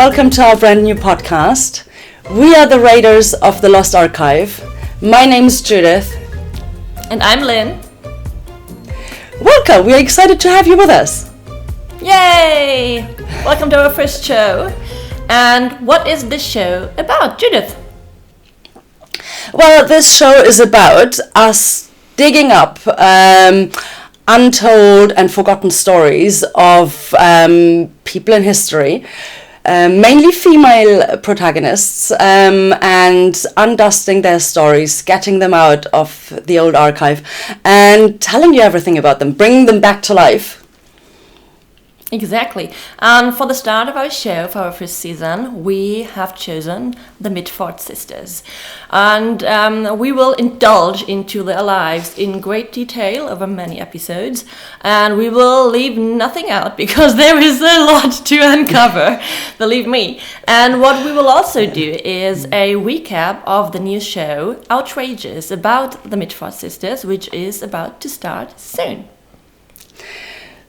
welcome to our brand new podcast. We are the Raiders of the Lost Archive. My name is Judith. And I'm Lynn. Welcome, we are excited to have you with us. Yay! Welcome to our first show. And what is this show about, Judith? Well, this show is about us digging up untold and forgotten stories of people in history, mainly female protagonists, and undusting their stories, getting them out of the old archive and telling you everything about them, bringing them back to life. Exactly. And for the start of our show, for our first season, we have chosen the Mitford sisters. And we will indulge into their lives in great detail over many episodes. And we will leave nothing out because there is a lot to uncover, believe me. And what we will also do is a recap of the new show, Outrageous, about the Mitford sisters, which is about to start soon.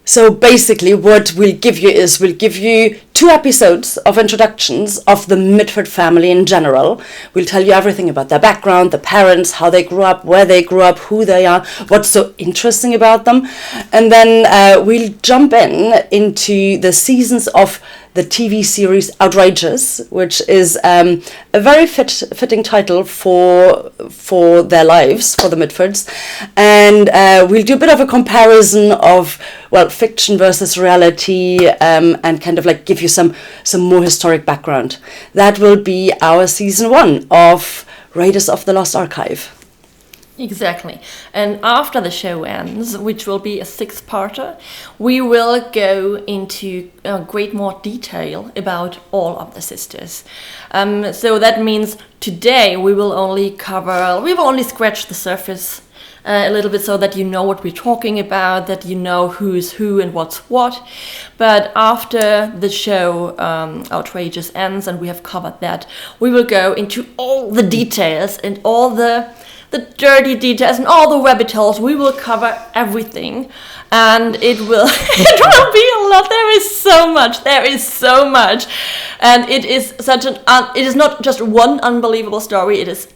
So basically what we'll give you 2 episodes of introductions of the Mitford family in general. We'll tell you everything about their background, the parents, how they grew up, where they grew up, who they are, what's so interesting about them. And then we'll jump into the seasons of the TV series Outrageous, which is a very fitting title for their lives, for the Mitfords. And we'll do a bit of a comparison of, well, fiction versus reality, and kind of like give you some more historic background. That will be our season 1 of Raiders of the Lost Archive. Exactly. And after the show ends, which will be a 6-parter, we will go into great more detail about all of the sisters. So that means today we will only scratch the surface a little bit so that you know what we're talking about, that you know who's who and what's what. But after the show Outrageous ends and we have covered that, we will go into all the details and all the dirty details and all the rabbit holes. We will cover everything, and it will be a lot. There is so much, and it is it is not just one unbelievable story. It is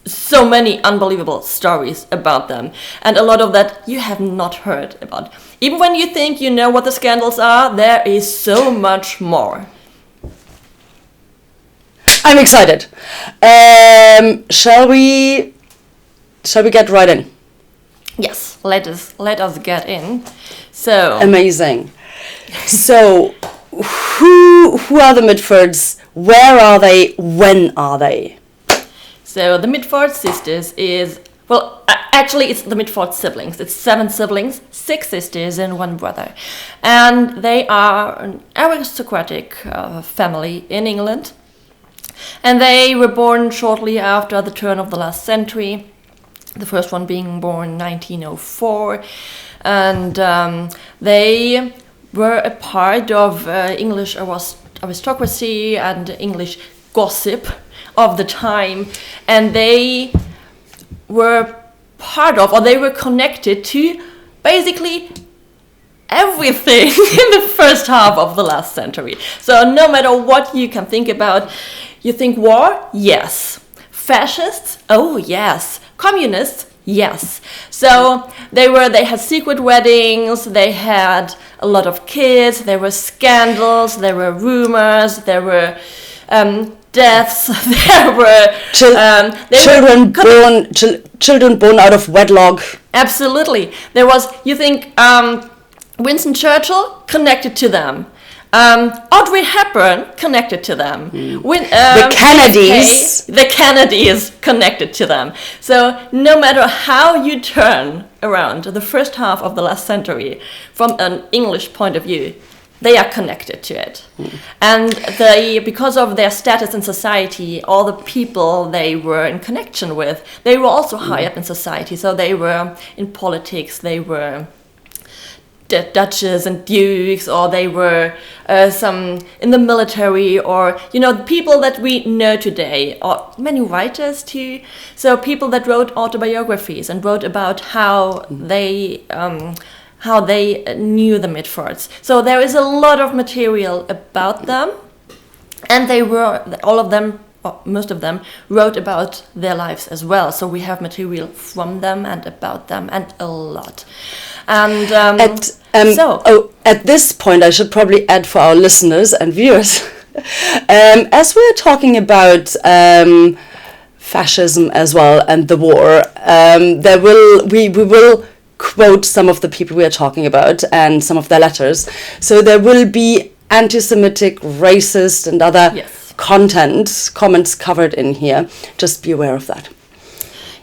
so many unbelievable stories about them, and a lot of that you have not heard about. Even when you think you know what the scandals are, there is so much more. I'm excited. Shall we get right in? Yes, let us get in. So amazing. So who are the Mitfords? Where are they? When are they? So the Mitford sisters is, well, actually it's the Mitford siblings. It's 7 siblings, 6 sisters and 1 brother. And they are an aristocratic family in England. And they were born shortly after the turn of the last century. The first one being born in 1904, and they were a part of English aristocracy and English gossip of the time, and they were connected to basically everything in the first half of the last century. So no matter what you can think about, you think war? Yes. Fascists? Oh yes. Communists? Yes. So they had secret weddings, they had a lot of kids, there were scandals, there were rumors, there were deaths, there were children born out of wedlock. Absolutely. There was, you think, Winston Churchill connected to them. Audrey Hepburn connected to them. The Kennedys connected to them. So no matter how you turn around the first half of the last century from an English point of view, they are connected to it. And because of their status in society, all the people they were in connection with, they were also high up in society. So they were in politics, they were Duchess and dukes, or they were some in the military, or the people that we know today, or many writers too. So people that wrote autobiographies and wrote about how they knew the Mitfords. So there is a lot of material about them. And they were, all of them, or most of them, wrote about their lives as well. So we have material from them and about them, and a lot. And at this point, I should probably add for our listeners and viewers, as we're talking about fascism as well and the war, we will quote some of the people we are talking about and some of their letters. So there will be anti-Semitic, racist, and other comments covered in here. Just be aware of that.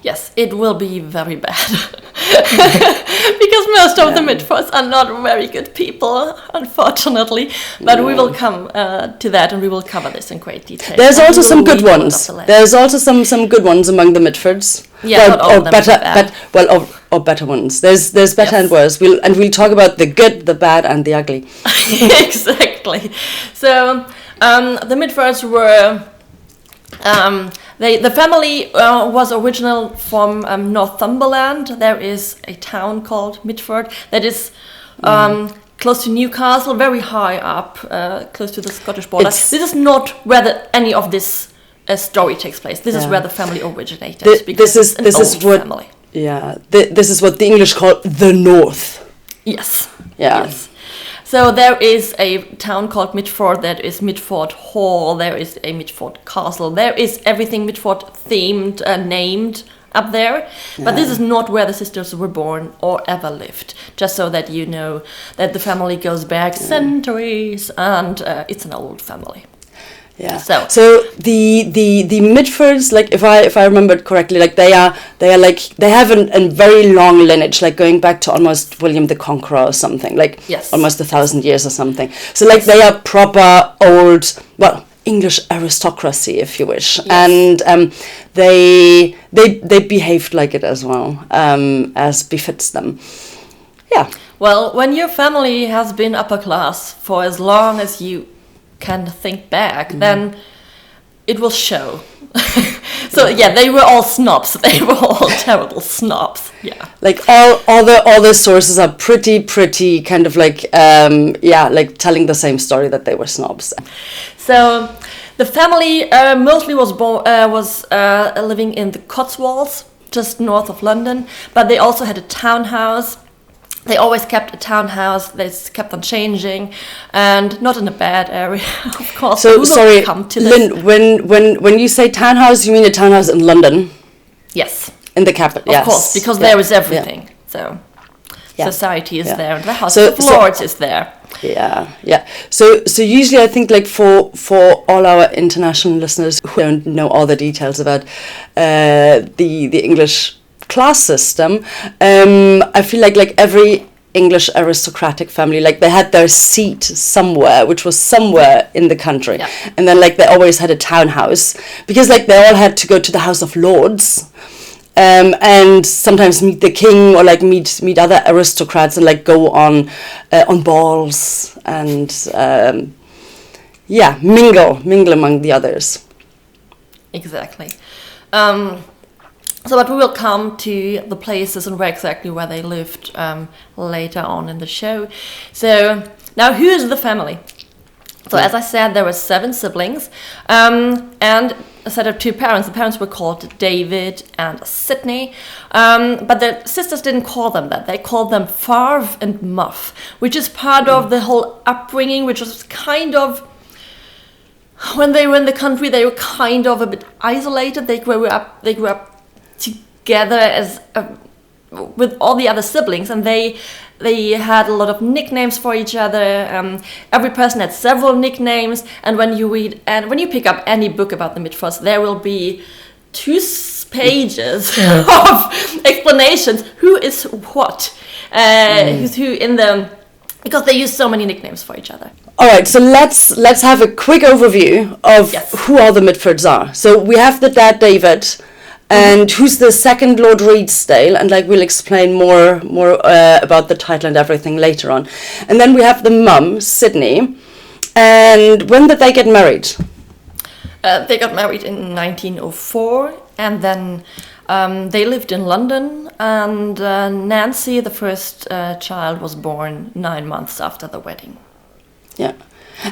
Yes, it will be very bad. Because most of the Mitfords are not very good people, unfortunately. But we will come to that, and we will cover this in great detail. There's also some good ones. There's also some good ones among the Mitfords. Yeah, not all of them or better ones. There's better and worse. We'll talk about the good, the bad, and the ugly. Exactly. So the Mitfords were. The family was original from Northumberland. There is a town called Mitford that is close to Newcastle, very high up, close to the Scottish border. This is not where any of this story takes place. This is where the family originated. This is what the English call the North. Yes. Yeah. Yes. So there is a town called Mitford, there is Mitford Hall, there is a Mitford Castle, there is everything Mitford themed, named up there. Yeah. But this is not where the sisters were born or ever lived. Just so that you know that the family goes back centuries, and it's an old family. Yeah. So the Mitfords, like if I remembered correctly, like they have a very long lineage, like going back to almost William the Conqueror or something, like almost 1,000 years or something. So like they are proper old, English aristocracy, if you wish, and they behaved like it as well, as befits them. Yeah. Well, when your family has been upper class for as long as you can think back, then it will show. So they were all snobs. They were all terrible snobs. Yeah, like all the sources are pretty kind of like like telling the same story, that they were snobs. So the family mostly was living in the Cotswolds, just north of London, but they also had a townhouse. They always kept a townhouse. They kept on changing, and not in a bad area, of course. So sorry, Lynn. When you say townhouse, you mean a townhouse in London? Yes, in the capital. Of course, because there is everything. Yeah. So society is there, and the House of Lords is there. Yeah. So usually I think, like for all our international listeners who don't know all the details about the English class system, I feel like every English aristocratic family, like they had their seat somewhere, which was somewhere in the country, and then like they always had a townhouse, because like they all had to go to the House of Lords, and sometimes meet the king, or like meet other aristocrats, and like go on balls and mingle among the others. Exactly. But we will come to the places and where they lived later on in the show. So now, who is the family? So as I said, there were 7 siblings, and a set of 2 parents. The parents were called David and Sidney, but the sisters didn't call them that. They called them Farv and Muff, which is part of the whole upbringing, which was kind of, when they were in the country, they were kind of a bit isolated. They grew up together as with all the other siblings, and they had a lot of nicknames for each other. Every person had several nicknames, and when you pick up any book about the Mitfords, there will be 2 pages of explanations who is what, who's who in them, because they use so many nicknames for each other. All right, so let's have a quick overview of who all the Mitfords are. So we have the dad, David, and who's the second Lord Redesdale, and like we'll explain more about the title and everything later on. And then we have the mum, Sidney. And when did they get married? They got married in 1904, and then they lived in London, and Nancy, the first child, was born 9 months after the wedding. Yeah.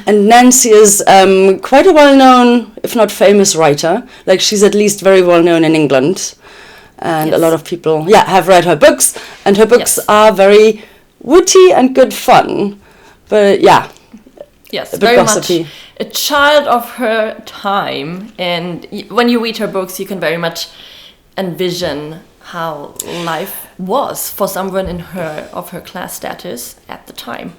And Nancy is quite a well-known, if not famous, writer. Like, she's at least very well-known in England. And a lot of people, have read her books. And her books are very witty and good fun. But, yes, a bit very gossipy. much a child of her time. And when you read her books, you can very much envision how life was for someone of her class status at the time.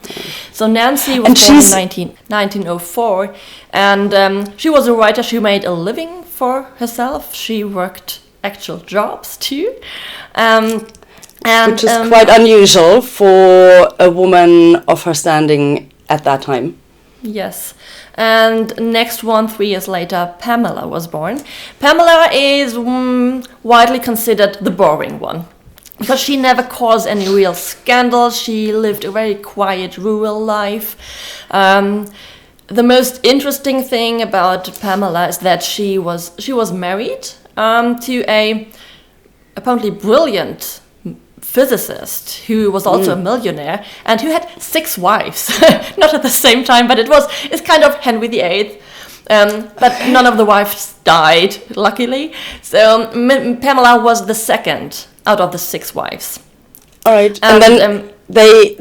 So Nancy was born in 1904, and she was a writer. She made a living for herself. She worked actual jobs too, and which is quite unusual for a woman of her standing at that time. Yes. And next one, 3 years later, Pamela was born. Pamela is widely considered the boring one because she never caused any real scandals. She lived a very quiet rural life. The most interesting thing about Pamela is that she was married to a apparently brilliant physicist who was also a millionaire and who had 6 wives, not at the same time, but it's kind of Henry VIII, but none of the wives died, luckily. So Pamela was the second out of the 6 wives. All right, and then they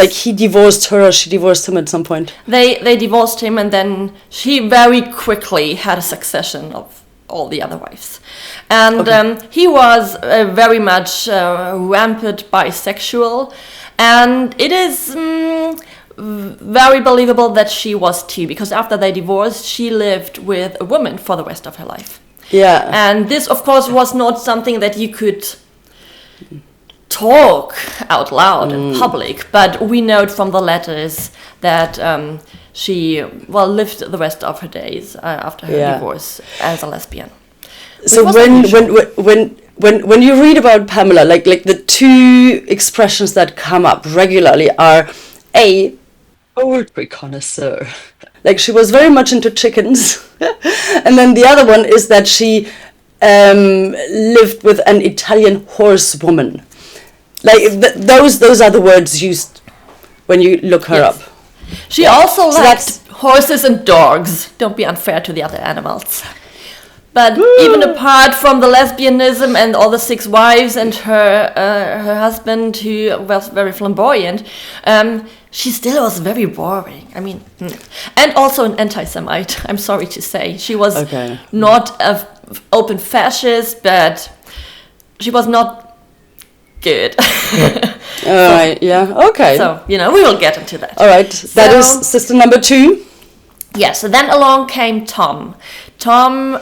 he divorced her, or she divorced him at some point. They divorced him, and then she very quickly had a succession of all the other wives. And he was very much rampant bisexual, and it is very believable that she was too, because after they divorced, she lived with a woman for the rest of her life. Yeah. And this, of course, was not something that you could talk out loud in public, but we know from the letters that she lived the rest of her days after her divorce as a lesbian. So when you read about Pamela, like the 2 expressions that come up regularly are A, poultry connoisseur. Like, she was very much into chickens. And then the other one is that she lived with an Italian horsewoman. Like, those are the words used when you look her up. She also liked horses and dogs. Don't be unfair to the other animals. But even apart from the lesbianism and all the 6 wives and her husband, who was very flamboyant, she still was very boring. I mean, and also an anti-Semite, I'm sorry to say. She was not an open fascist, but she was not good. All right, okay. So, we will get into that. All right, that is sister number 2. Yes, so then along came Tom. Tom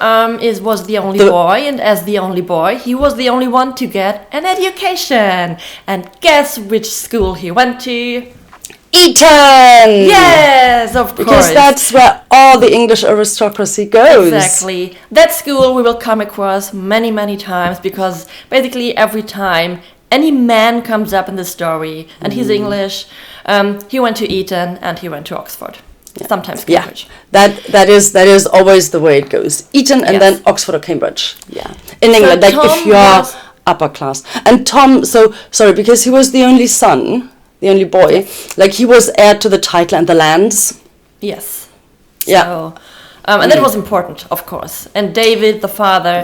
was the only boy, and as the only boy, he was the only one to get an education. And guess which school he went to? Eton! Yes, of course. Because that's where all the English aristocracy goes. Exactly. That school we will come across many, many times, because basically every time any man comes up in the story and he's English, he went to Eton and he went to Oxford. Sometimes Cambridge. That is always the way it goes. Eton and then Oxford or Cambridge. Yeah. In England, like if you are upper class. And Tom, because he was the only son, the only boy, like he was heir to the title and the lands. Yes. So, and that was important, of course. And David, the father,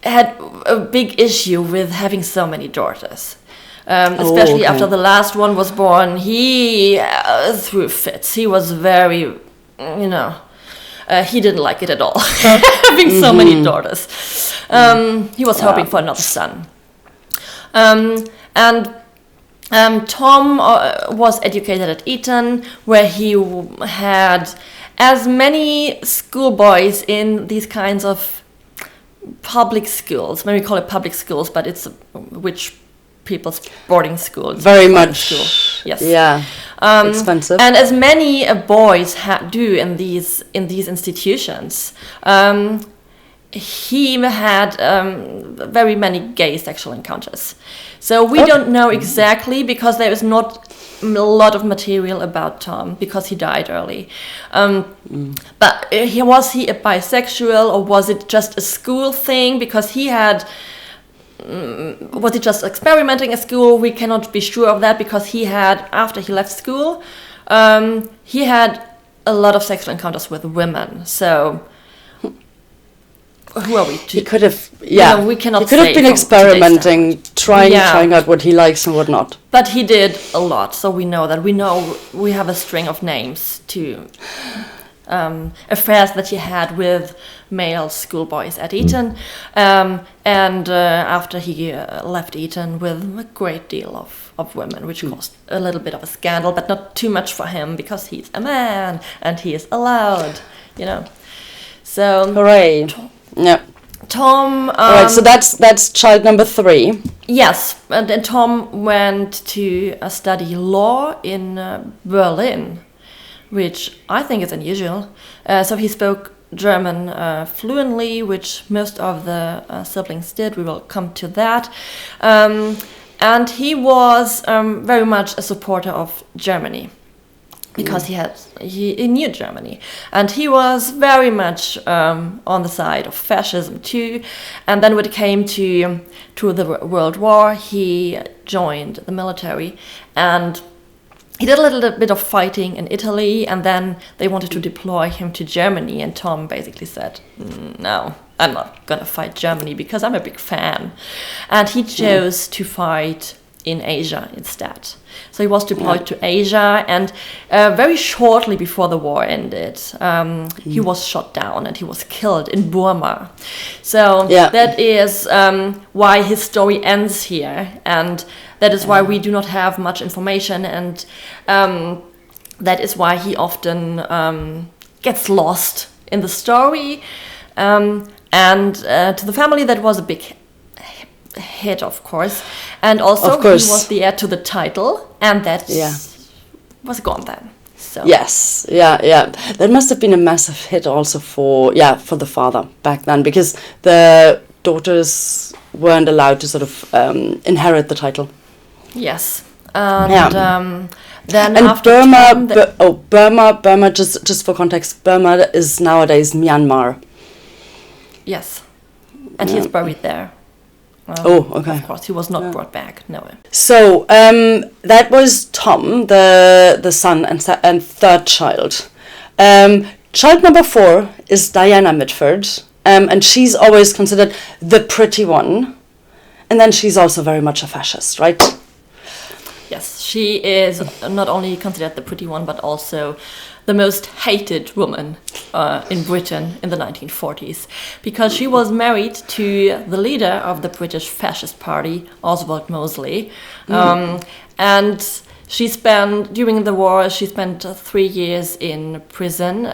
had a big issue with having so many daughters. Especially after the last one was born, he threw fits. He was very, he didn't like it at all, having so many daughters. He was hoping for another son. And Tom was educated at Eton, where he had as many schoolboys in these kinds of public schools. Maybe we call it public schools, but it's people's boarding schools. Very much. School. Yes. Yeah. Expensive. And as many boys do in these institutions, he had very many gay sexual encounters. So we don't know exactly, because there is not a lot of material about Tom, because he died early. But was he a bisexual, or was it just a school thing? Because he had... was he just experimenting at school? We cannot be sure of that, because he had, after he left school, he had a lot of sexual encounters with women. So who are we to? He could have, we cannot. He could have been experimenting, trying out what he likes and what not. But he did a lot, so we know that. We have a string of names to affairs that he had with male schoolboys at Eton, and after he left Eton with a great deal of women, which caused a little bit of a scandal, but not too much for him because he's a man and he is allowed, So hooray! Yeah. Tom. All right, so that's child number 3. Yes, and then Tom went to study law in Berlin, which I think is unusual. So he spoke German fluently, which most of the siblings did. We will come to that. And he was very much a supporter of Germany, because he knew Germany, and he was very much on the side of fascism too. And then when it came to the World War, he joined the military, and he did a little bit of fighting in Italy, and then they wanted to deploy him to Germany, and Tom basically said, no, I'm not gonna fight Germany because I'm a big fan. And he chose to fight in Asia instead. So he was deployed to Asia, and very shortly before the war ended, he was shot down and he was killed in Burma. So that is why his story ends here, and that is why we do not have much information, and that is why he often gets lost in the story. And to the family, that was a big hit, of course, and also he was the heir to the title, and that was gone then. So that must have been a massive hit also for the father back then, because the daughters weren't allowed to sort of inherit the title. Yes, and then and after Burma, just for context, Burma is nowadays Myanmar. Yes, and he is buried there. Okay. Of course, he was not brought back. No. So that was Tom, the son and third child. Child number 4 is Diana Mitford, and she's always considered the pretty one, and then she's also very much a fascist, right? Yes, she is not only considered the pretty one, but also the most hated woman in Britain in the 1940s, because she was married to the leader of the British fascist party, Oswald Mosley, and during the war she spent 3 years in prison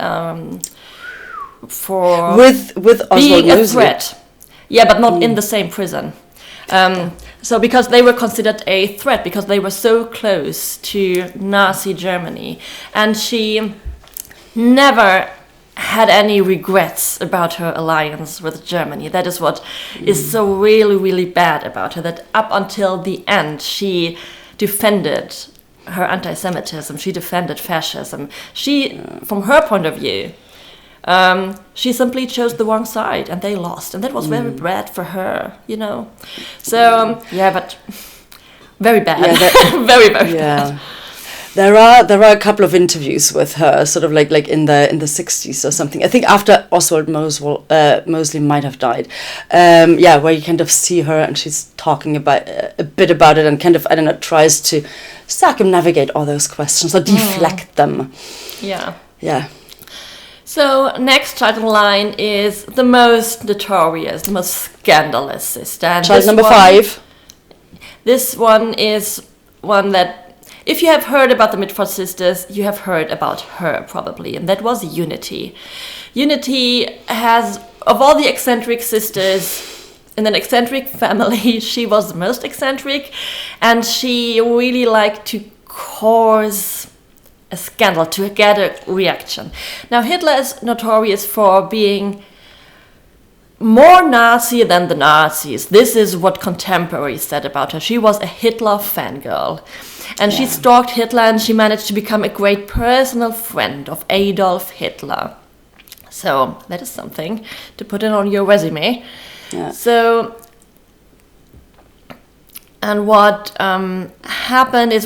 for with being Oswald a threat. Yeah, but not in the same prison. So because they were considered a threat, because they were so close to Nazi Germany, and she never had any regrets about her alliance with Germany. That is what is so really, really bad about her, that up until the end she defended her anti-Semitism, she defended fascism. She, from her point of view, she simply chose the wrong side, and they lost, and that was very bad for her, So but very bad, very bad. There are a couple of interviews with her, sort of like in the 60s or something. I think after Oswald Mosley might have died. Where you kind of see her and she's talking about a bit about it, and kind of, I don't know, tries to circumnavigate all those questions or deflect them. Yeah. So next child in line is the most notorious, the most scandalous sister. And child number 5. This one is one that, if you have heard about the Mitford sisters, you have heard about her probably, and that was Unity. Unity has, of all the eccentric sisters in an eccentric family, she was the most eccentric, and she really liked to cause a scandal, to get a reaction. Now, Hitler is notorious for being more Nazi than the Nazis. This is what contemporaries said about her. She was a Hitler fangirl. And she stalked Hitler, and she managed to become a great personal friend of Adolf Hitler. So that is something to put in on your resume. So, and what happened is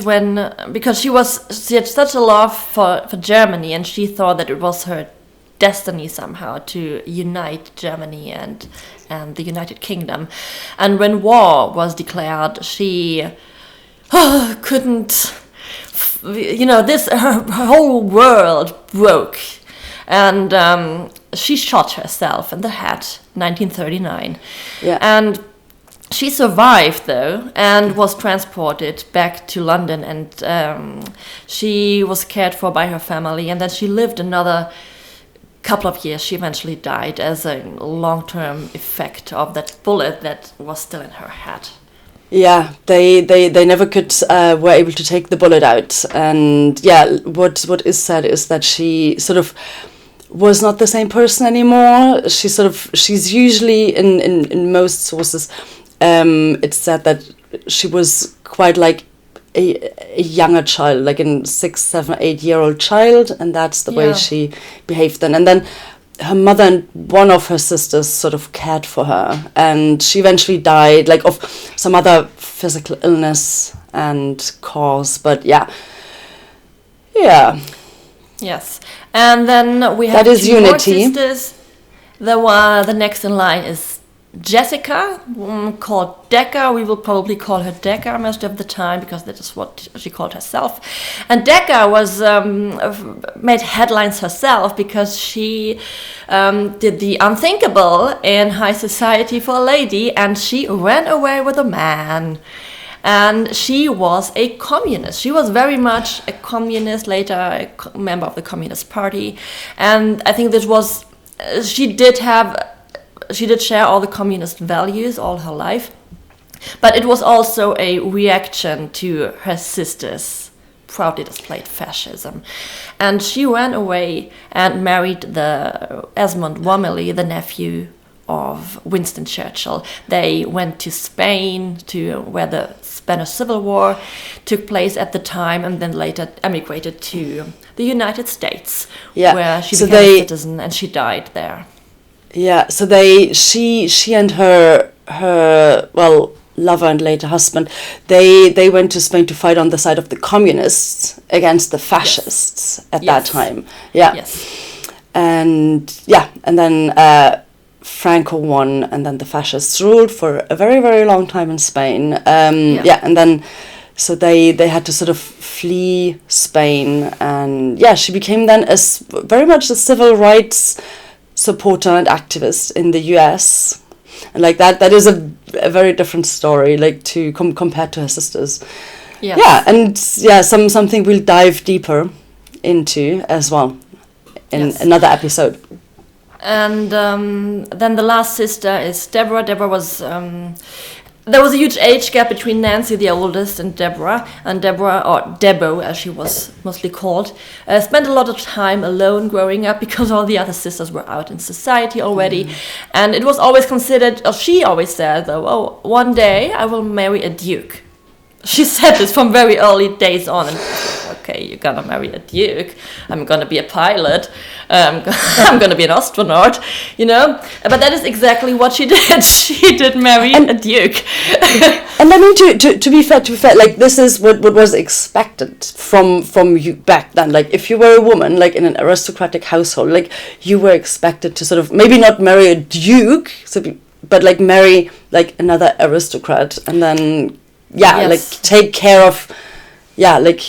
because she had such a love for Germany, and she thought that it was her destiny somehow to unite Germany and the United Kingdom. And when war was declared, she couldn't, her whole world broke. And she shot herself in the head, 1939. Yeah. And she survived, though, and was transported back to London, and she was cared for by her family, and then she lived another couple of years. She eventually died as a long-term effect of that bullet that was still in her head. Yeah, they never were able to take the bullet out. And yeah, what is said is that she sort of was not the same person anymore. She's usually in most sources, it's said that she was quite like a younger child, like a 6, 7, 8-year-old child, and that's the way she behaved then. And then her mother and one of her sisters sort of cared for her, and she eventually died, like of some other physical illness and cause. But yeah. Yes, and then we have that is two more unity. sisters. The next in line is Jessica, called Decca. We will probably call her Decca most of the time because that is what she called herself. And Decca was made headlines herself because she did the unthinkable in high society for a lady, and she ran away with a man. And she was a communist. She was very much a communist, later a member of the Communist Party. And I think she did share all the communist values all her life. But it was also a reaction to her sisters' proudly displayed fascism. And she ran away and married the Esmond Romilly, the nephew of Winston Churchill. They went to Spain, where the Spanish Civil War took place at the time, and then later emigrated to the United States, where she became a citizen, and she died there. Yeah, so she and her lover and later husband, they went to Spain to fight on the side of the communists against the fascists at that time. Yeah. Yes. And then Franco won, and then the fascists ruled for a very, very long time in Spain. And then so they had to sort of flee Spain, and she became then very much a civil rights supporter and activist in the US. And like that is a very different story, like to compared to her sisters. Yes. Yeah, and something we'll dive deeper into as well in another episode. And then the last sister is Deborah. Deborah was... there was a huge age gap between Nancy, the oldest, and Deborah. And Deborah, or Debo, as she was mostly called, spent a lot of time alone growing up because all the other sisters were out in society already. And it was always considered, or she always said, though, one day I will marry a duke. She said this from very early days on. And okay, you're gonna marry a duke. I'm gonna be a pilot. I'm gonna be an astronaut, But that is exactly what she did. She did marry a duke. And I mean, to be fair, like this is what was expected from you back then. Like if you were a woman, like in an aristocratic household, like you were expected to sort of maybe not marry a duke, but like marry like another aristocrat, and then like take care of like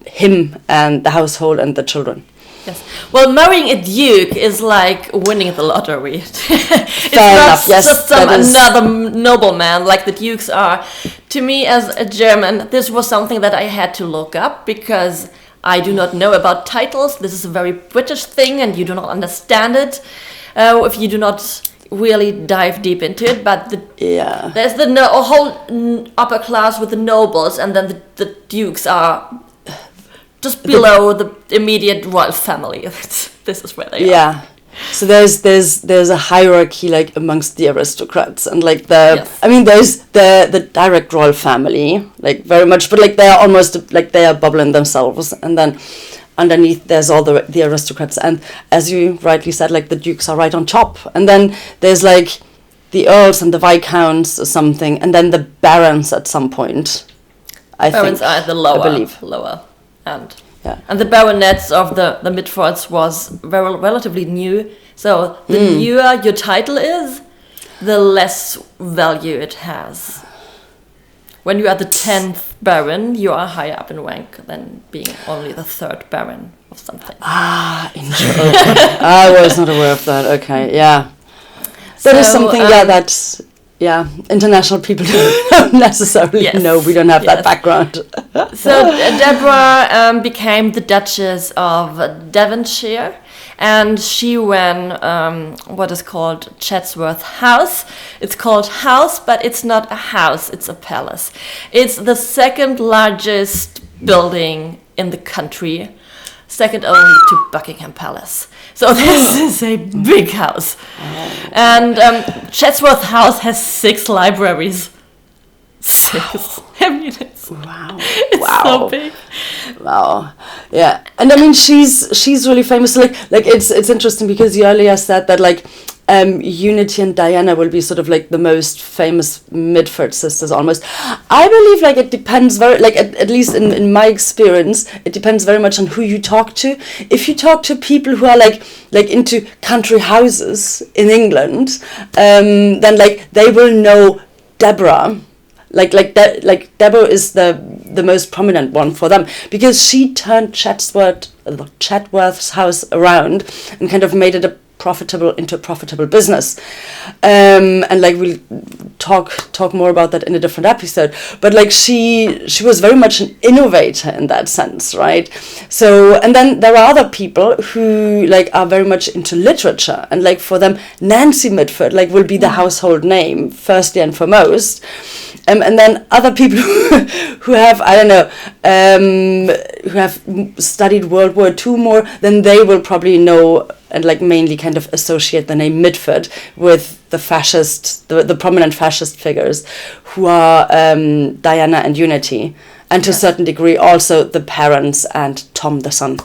him and the household and the children. Yes. Well, marrying a duke is like winning the lottery. It's not just another nobleman like the dukes are. To me, as a German, this was something that I had to look up because I do not know about titles. This is a very British thing, and you do not understand it if you do not really dive deep into it. But there's a whole upper class with the nobles, and then the dukes are just below the immediate royal family. This is where they are. Yeah. So there's a hierarchy like amongst the aristocrats, and like there's the direct royal family, like very much, but like they are almost like they are bubbling themselves, and then underneath there's all the aristocrats, and as you rightly said, like the dukes are right on top, and then there's like the earls and the viscounts or something, and then the barons at some point. Barons are at the lower end. Yeah. And the baronets of the Mitfords was relatively new. So the newer your title is, the less value it has. When you are the 10th baron, you are higher up in rank than being only the 3rd baron of something. Interesting. I was not aware of that. Okay, yeah. That is something, that international people don't necessarily know. We don't have that background. So Deborah became the Duchess of Devonshire, and she ran what is called Chatsworth House. It's called house, but it's not a house, it's a palace. It's the second largest building in the country, second only to Buckingham Palace. So this is a big house. And Chatsworth House has 6 libraries. 6. I mean, it's so big. Wow. Yeah. And I mean, she's really famous. Like it's interesting because you earlier said that like Unity and Diana will be sort of like the most famous Mitford sisters almost. I believe like it depends very, like at least in my experience, it depends very much on who you talk to. If you talk to people who are like into country houses in England, then like they will know Deborah. Like Deborah is the most prominent one for them because she turned Chatsworth's house around and kind of made it into a profitable business, and like we'll talk more about that in a different episode. But like she was very much an innovator in that sense, right? So and then there are other people who like are very much into literature, and like for them Nancy Mitford like will be the household name firstly and foremost. And then other people who have, I don't know, who have studied World War II more, then they will probably know and like mainly kind of associate the name Mitford with the fascist, the prominent fascist figures who are Diana and Unity, and to a certain degree also the parents and Tom the son.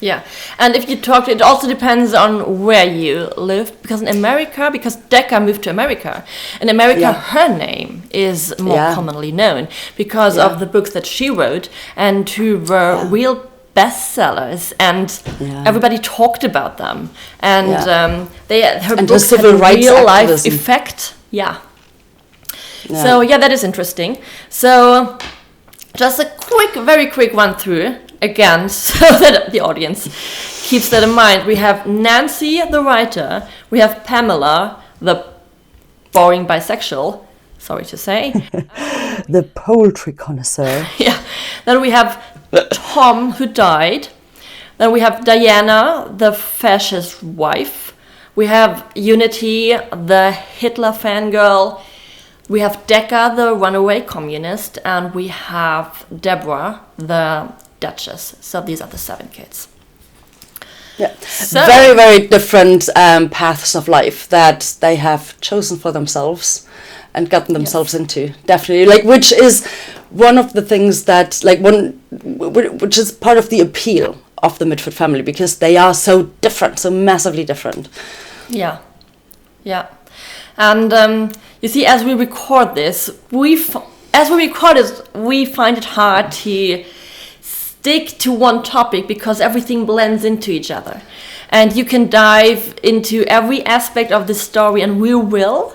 Yeah, and if you talk, it also depends on where you live, because in America, because Decca moved to America, in America her name is more commonly known because of the books that she wrote and who were real bestsellers, and everybody talked about them, and her books had a real life effect. So that is interesting. So just a very quick run through again, so that the audience keeps that in mind. We have Nancy, the writer. We have Pamela, the boring bisexual. Sorry to say. The poultry connoisseur. Then we have Tom, who died. Then we have Diana, the fascist wife. We have Unity, the Hitler fangirl. We have Decca, the runaway communist. And we have Deborah, the Duchess. So these are the 7 kids. So, very, very different paths of life that they have chosen for themselves and gotten themselves into. Definitely, like, which is one of the things that, like, which is part of the appeal of the Mitford family, because they are so different, so massively different. And you see, as we record this, we find it hard to stick to one topic because everything blends into each other, and you can dive into every aspect of the story, and we will.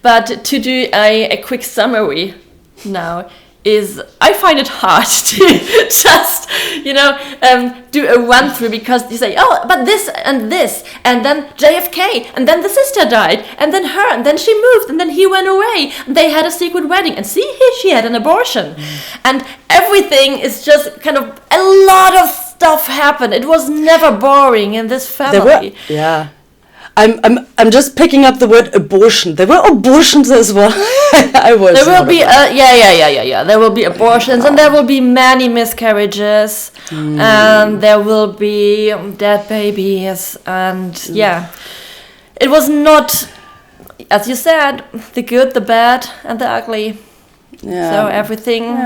But to do a quick summary now I find it hard to just, do a run through, because you say, oh, but this, and then JFK, and then the sister died, and then her, and then she moved, and then he went away, and they had a secret wedding, and see, she had an abortion. And everything is just kind of, a lot of stuff happened. It was never boring in this family. I'm just picking up the word abortion. There were abortions as well. There will be there will be abortions, and there will be many miscarriages, and there will be dead babies, and it was not, as you said, the good, the bad, and the ugly. So everything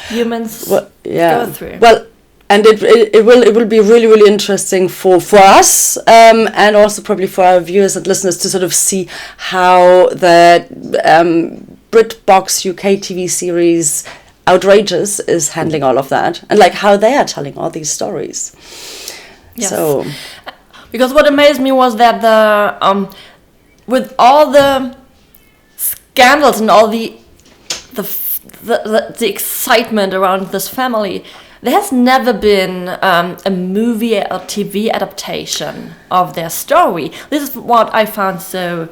humans go through. Well, and it will be really, really interesting for us, and also probably for our viewers and listeners to sort of see how the BritBox UK TV series Outrageous is handling all of that, and like how they are telling all these stories. Yes. So, because what amazed me was that with all the scandals and all the excitement around this family, there has never been a movie or TV adaptation of their story. This is what I found so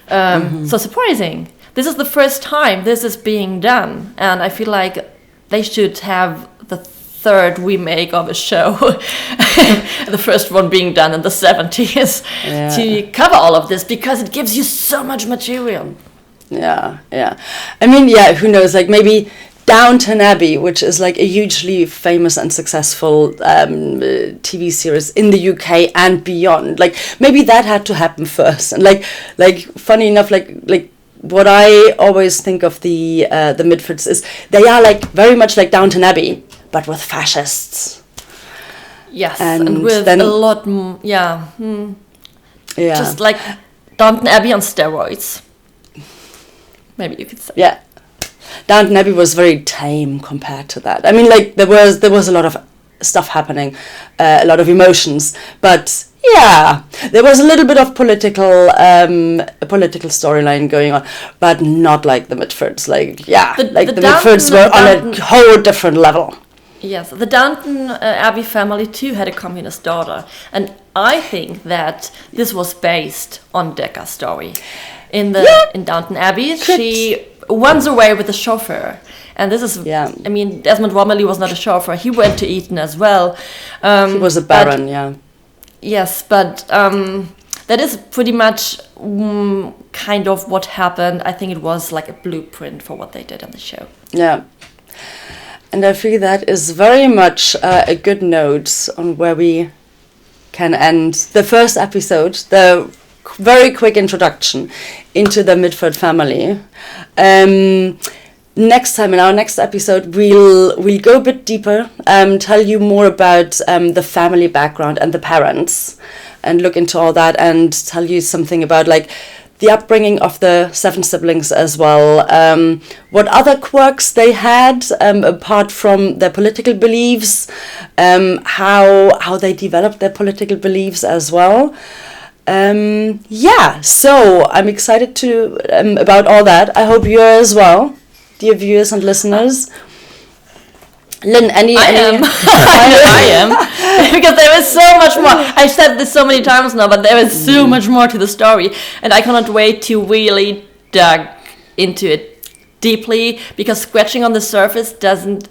surprising. This is the first time this is being done, and I feel like they should have the third remake of a show, the first one being done in the 70s, to cover all of this, because it gives you so much material. Yeah. I mean, who knows, like maybe Downton Abbey, which is like a hugely famous and successful TV series in the UK and beyond. Like maybe that had to happen first. And like funny enough, like what I always think of the Mitfords is they are like very much like Downton Abbey, but with fascists. Yes, and with a lot more, just like Downton Abbey on steroids. Maybe you could say. Yeah. Downton Abbey was very tame compared to that. I mean, like there was a lot of stuff happening, a lot of emotions, but there was a little bit of political storyline going on, but not like the Mitfords. Like the Mitfords were on a whole different level. Yes, the Downton Abbey family too had a communist daughter, and I think that this was based on Decca's story. In Downton Abbey, she runs away with the chauffeur, and this is I mean, Desmond Romilly was not a chauffeur. He went to Eton as well. He was a baron, Yes, but that is pretty much kind of what happened. I think it was like a blueprint for what they did on the show. Yeah. And I feel that is very much a good note on where we can end the first episode, the very quick introduction into the Mitford family. Next time, in our next episode, we'll go a bit deeper, tell you more about the family background and the parents, and look into all that, and tell you something about like the upbringing of the 7 siblings as well, what other quirks they had apart from their political beliefs, how they developed their political beliefs as well. So I'm excited to about all that. I hope you're as well, dear viewers and listeners. Lynn, I am. Because there is so much more. I've said this so many times now, but there is so much more to the story, and I cannot wait to really dig into it deeply, because scratching on the surface doesn't.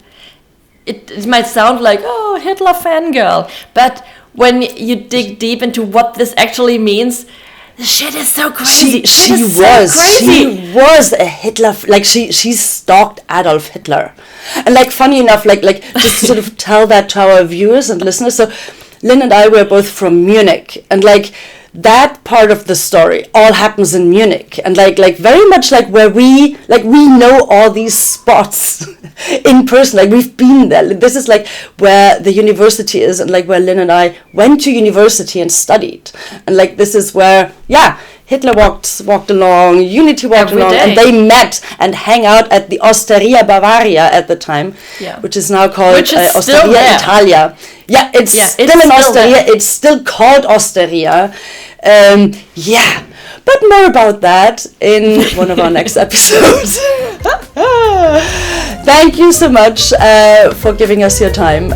It might sound like, oh, Hitler fangirl, but when you dig deep into what this actually means, the shit is so crazy. She was a Hitler, like she stalked Adolf Hitler. And like funny enough, like just to sort of tell that to our viewers and listeners. So Lynn and I were both from Munich, and like that part of the story all happens in Munich, and like very much like where we know all these spots in person, like we've been there. This is like where the university is, and like where Lynn and I went to university and studied, and like this is where Hitler walked along, Unity walked every along, day. and they met and hang out at the Osteria Bavaria at the time, which is now called Osteria Italia. Yeah, it's still in Osteria. It's still called Osteria. But more about that in one of our next episodes. Thank you so much for giving us your time.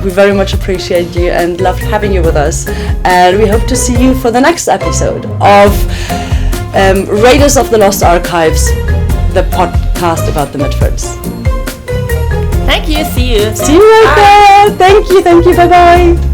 We very much appreciate you and loved having you with us. And we hope to see you for the next episode of Raiders of the Lost Archives, the podcast about the Mitfords. Thank you. See you. See you right there. Thank you. Bye-bye.